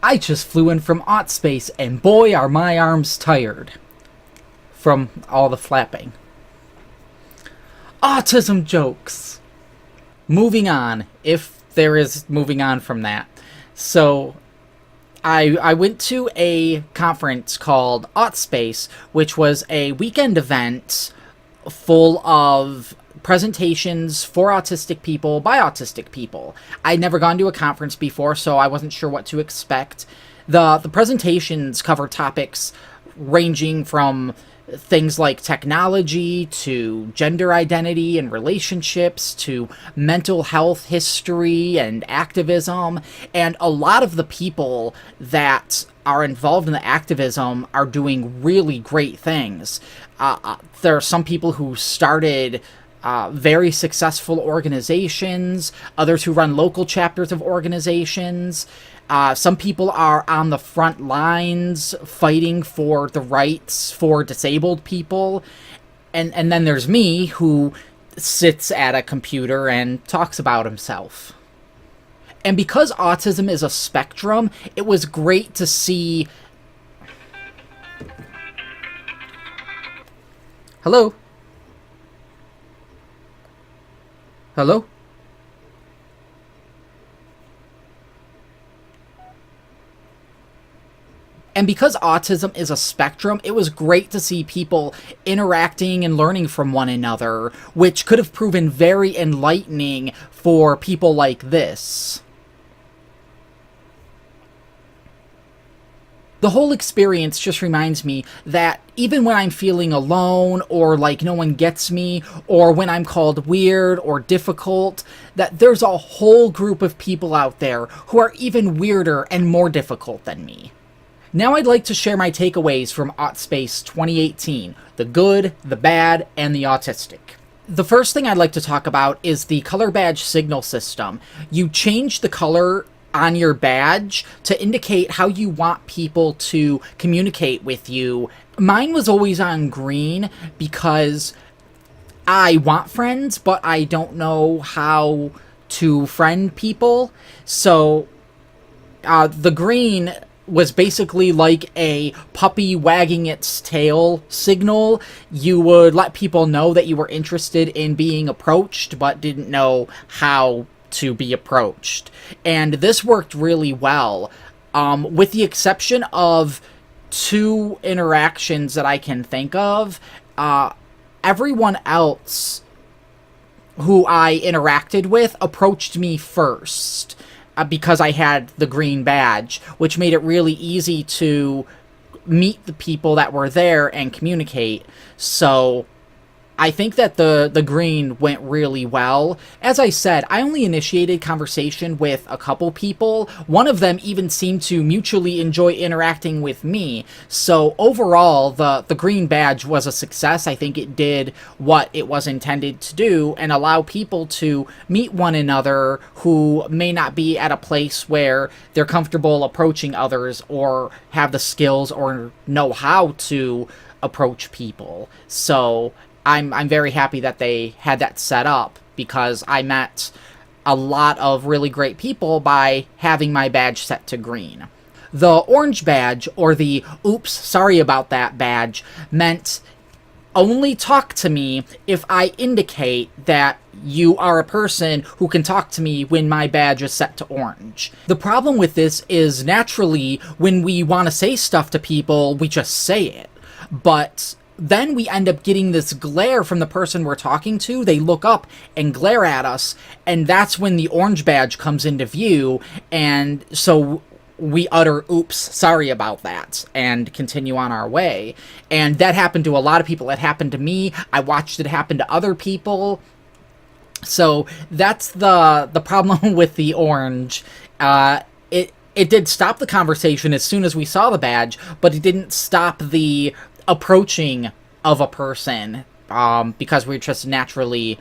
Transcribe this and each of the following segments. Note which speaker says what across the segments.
Speaker 1: I just flew in from Autspace, and boy, are my arms tired from all the flapping. Autism jokes. Moving on, if there is moving on from that. So, I went to a conference called Autspace, which was a weekend event full of presentations for autistic people by autistic people. I'd never gone to a conference before, so I wasn't sure what to expect. The presentations cover topics ranging from things like technology to gender identity and relationships to mental health history and activism. And a lot of the people that are involved in the activism are doing really great things. There are some people who started very successful organizations, others who run local chapters of organizations. Some people are on the front lines fighting for the rights for disabled people. And then there's me, who sits at a computer and talks about himself. And because autism is a spectrum, it was great to see... Hello? Hello? And because autism is a spectrum, it was great to see people interacting and learning from one another, which could have proven very enlightening for people like this. The whole experience just reminds me that even when I'm feeling alone or like no one gets me or when I'm called weird or difficult, that there's a whole group of people out there who are even weirder and more difficult than me. Now I'd like to share my takeaways from Autspace 2018, the good, the bad, and the autistic. The first thing I'd like to talk about is the color badge signal system. You change the color on your badge to indicate how you want people to communicate with you. Mine was always on green because I want friends, but I don't know how to friend people. So the green was basically like a puppy wagging its tail signal. You would let people know that you were interested in being approached, but didn't know how to be approached. And this worked really well, with the exception of 2 interactions that I can think of. Everyone else who I interacted with approached me first, because I had the green badge, which made it really easy to meet the people that were there and communicate. So I think that the green went really well. As I said, I only initiated conversation with a couple people. One of them even seemed to mutually enjoy interacting with me. So overall, the green badge was a success. I think it did what it was intended to do and allow people to meet one another who may not be at a place where they're comfortable approaching others or have the skills or know how to approach people. So I'm very happy that they had that set up, because I met a lot of really great people by having my badge set to green. The orange badge, or the oops, sorry about that badge, meant only talk to me if I indicate that you are a person who can talk to me when my badge is set to orange. The problem with this is, naturally, when we want to say stuff to people, we just say it. But then we end up getting this glare from the person we're talking to. They look up and glare at us, and that's when the orange badge comes into view, and so we utter, oops, sorry about that, and continue on our way. And that happened to a lot of people. It happened to me. I watched it happen to other people. So that's the problem with the orange. It did stop the conversation as soon as we saw the badge, but it didn't stop the approaching of a person, because we're just naturally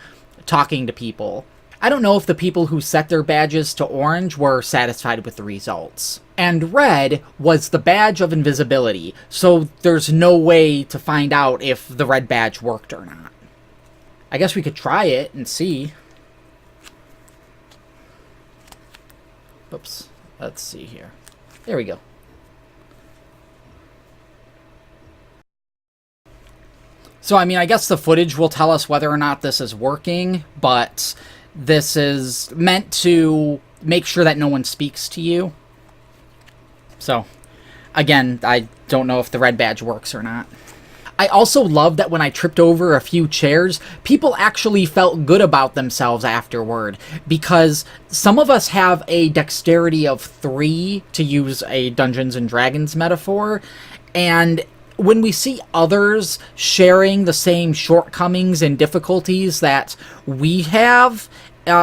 Speaker 1: talking to people. I don't know if the people who set their badges to orange were satisfied with the results. And red was the badge of invisibility, so there's no way to find out if the red badge worked or not. I guess we could try it and see. Oops, let's see here. There we go. So, I mean, I guess the footage will tell us whether or not this is working, but this is meant to make sure that no one speaks to you. So, again, I don't know if the red badge works or not. I also love that when I tripped over a few chairs, people actually felt good about themselves afterward, because some of us have a dexterity of 3, to use a Dungeons and Dragons metaphor, and when we see others sharing the same shortcomings and difficulties that we have,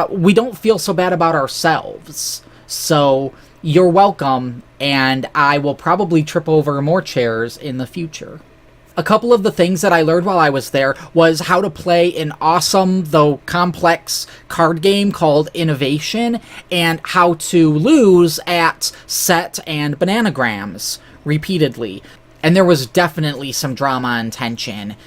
Speaker 1: we don't feel so bad about ourselves. So, you're welcome, and I will probably trip over more chairs in the future. A couple of the things that I learned while I was there was how to play an awesome, though complex, card game called Innovation, and how to lose at set and bananagrams repeatedly. And there was definitely some drama and tension.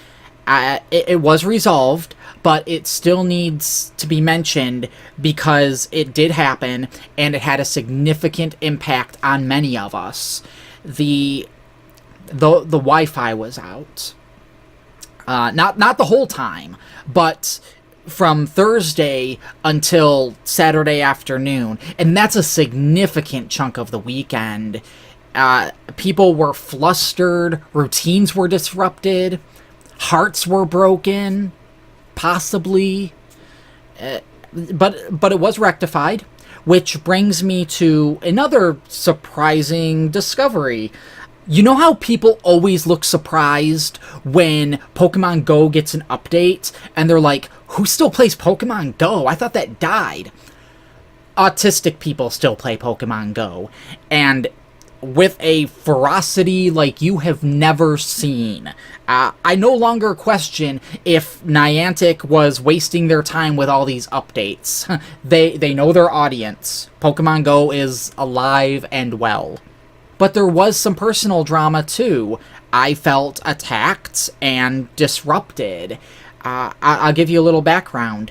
Speaker 1: It was resolved, but it still needs to be mentioned because it did happen, and it had a significant impact on many of us. The Wi-Fi was out. Not the whole time, but from Thursday until Saturday afternoon, and that's a significant chunk of the weekend. People were flustered, routines were disrupted, hearts were broken, possibly, but it was rectified, which brings me to another surprising discovery. You know how people always look surprised when Pokemon Go gets an update, and they're like, who still plays Pokemon Go? I thought that died. Autistic people still play Pokemon Go, and with a ferocity like you have never seen. I no longer question if Niantic was wasting their time with all these updates. They know their audience. Pokemon Go is alive and well. But there was some personal drama too. I felt attacked and disrupted. I'll give you a little background.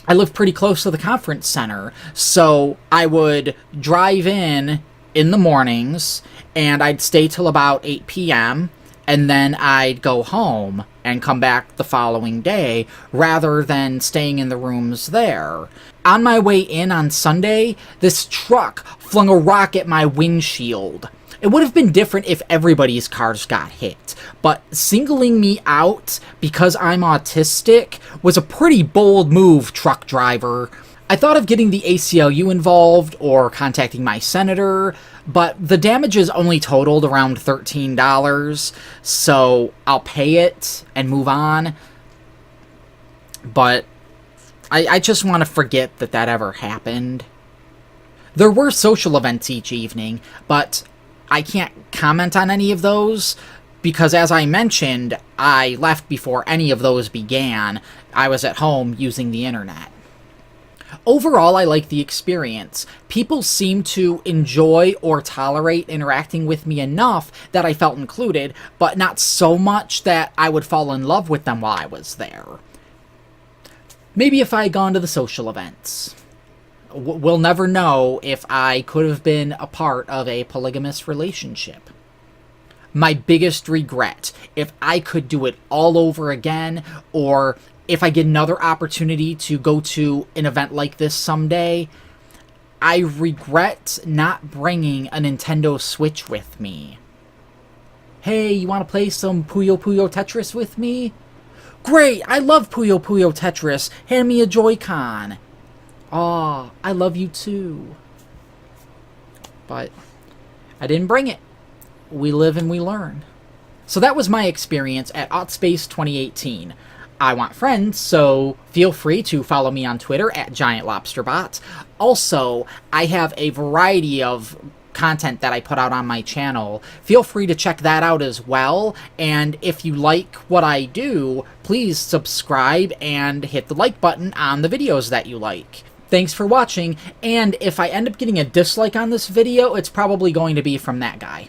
Speaker 1: I live pretty close to the conference center, so I would drive in the mornings, and I'd stay till about 8 p.m., and then I'd go home and come back the following day, rather than staying in the rooms there. On my way in on Sunday, this truck flung a rock at my windshield. It would have been different if everybody's cars got hit, but singling me out because I'm autistic was a pretty bold move, truck driver. I thought of getting the ACLU involved or contacting my senator, but the damages only totaled around $13, so I'll pay it and move on. But I just want to forget that ever happened. There were social events each evening, but I can't comment on any of those because, as I mentioned, I left before any of those began. I was at home using the internet. Overall, I like the experience. People seem to enjoy or tolerate interacting with me enough that I felt included, but not so much that I would fall in love with them while I was there. Maybe if I had gone to the social events. We'll never know if I could have been a part of a polygamous relationship. My biggest regret, if I could do it all over again, or if I get another opportunity to go to an event like this someday, I regret not bringing a Nintendo Switch with me. Hey, you want to play some Puyo Puyo Tetris with me? Great, I love Puyo Puyo Tetris. Hand me a Joy-Con. Aw, I love you too. But I didn't bring it. We live and we learn. So that was my experience at Autspace 2018. I want friends, so feel free to follow me on Twitter at GiantLobsterBot. Also, I have a variety of content that I put out on my channel. Feel free to check that out as well, and if you like what I do, please subscribe and hit the like button on the videos that you like. Thanks for watching, and if I end up getting a dislike on this video, it's probably going to be from that guy.